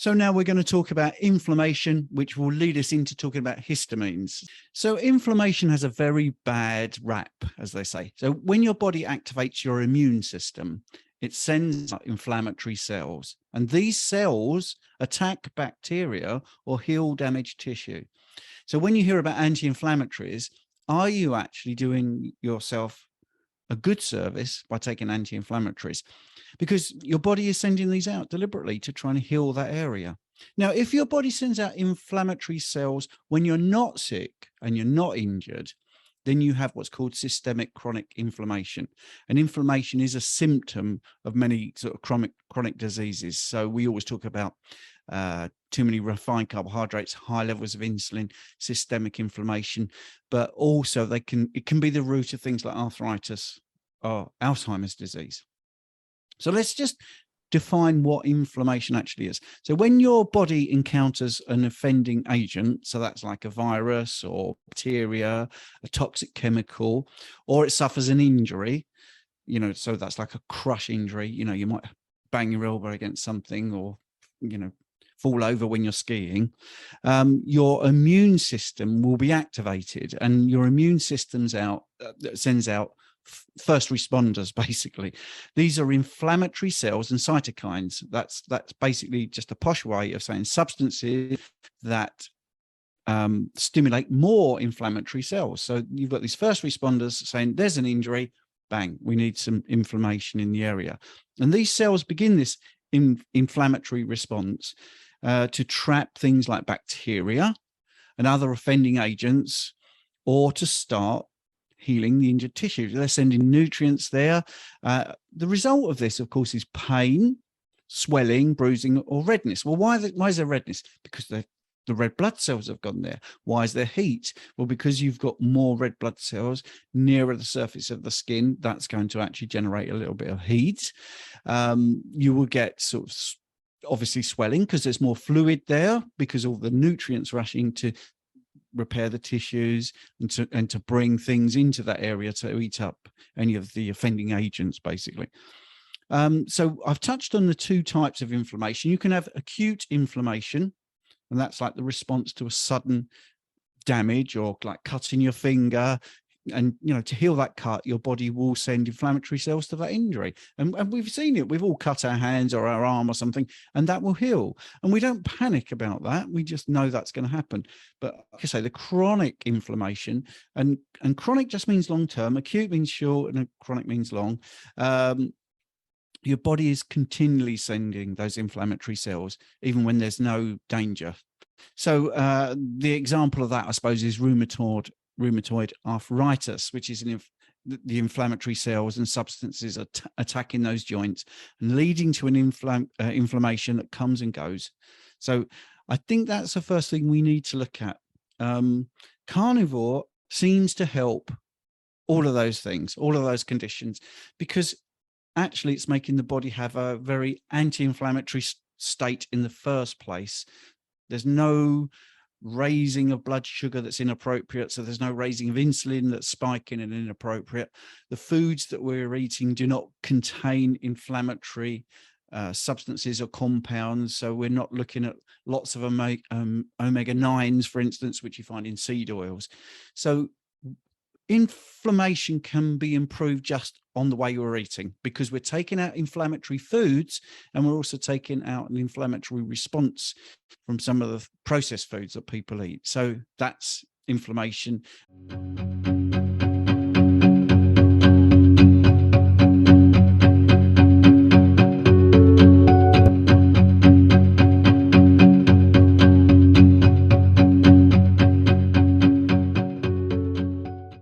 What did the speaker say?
So now we're going to talk about inflammation, which will lead us into talking about histamines. So inflammation has a very bad rap, as they say. So when your body activates your immune system, it sends out inflammatory cells, and these cells attack bacteria or heal damaged tissue. So when you hear about anti-inflammatories, are you actually doing yourself a good service by taking anti-inflammatories? Because your body is sending these out deliberately to try and heal that area. Now, if your body sends out inflammatory cells when you're not sick and you're not injured, then you have what's called systemic chronic inflammation. And inflammation is a symptom of many sort of chronic diseases. So we always talk about too many refined carbohydrates, high levels of insulin, systemic inflammation, but also it can be the root of things like arthritis or Alzheimer's disease. So let's just define what inflammation actually is. So when your body encounters an offending agent, so that's like a virus or bacteria, a toxic chemical, or it suffers an injury, so that's like a crush injury, you might bang your elbow against something or, fall over when you're skiing, your immune system will be activated, and your immune system's sends out first responders. Basically, these are inflammatory cells and cytokines. That's basically just a posh way of saying substances that stimulate more inflammatory cells. So you've got these first responders saying there's an injury, bang, we need some inflammation in the area, and these cells begin this inflammatory response to trap things like bacteria and other offending agents, or to start healing the injured tissue. They're sending nutrients there. The result of this, of course, is pain, swelling, bruising, or redness. Well, why is there redness? Because the red blood cells have gone there. Why is there heat? Well, because you've got more red blood cells nearer the surface of the skin. That's going to actually generate a little bit of heat. You will get sort of obviously swelling because there's more fluid there, because all the nutrients rushing to repair the tissues and to bring things into that area to eat up any of the offending agents, basically. So I've touched on the two types of inflammation. You can have acute inflammation, and that's like the response to a sudden damage or like cutting your finger. And, to heal that cut, your body will send inflammatory cells to that injury. And we've seen it. We've all cut our hands or our arm or something, and that will heal. And we don't panic about that. We just know that's going to happen. But like I say, the chronic inflammation, and chronic just means long term. Acute means short, and chronic means long. Your body is continually sending those inflammatory cells, even when there's no danger. So the example of that, I suppose, is rheumatoid arthritis, which is the inflammatory cells and substances attacking those joints and leading to an inflammation that comes and goes. So I think that's the first thing we need to look at. Carnivore seems to help all of those things, all of those conditions, because actually it's making the body have a very anti-inflammatory state in the first place. There's no raising of blood sugar that's inappropriate, so there's no raising of insulin that's spiking and inappropriate. The foods that we're eating do not contain inflammatory substances or compounds, so we're not looking at lots of omega-9s, for instance, which you find in seed oils. So inflammation can be improved just on the way you're eating, because we're taking out inflammatory foods, and we're also taking out an inflammatory response from some of the processed foods that people eat. So that's inflammation.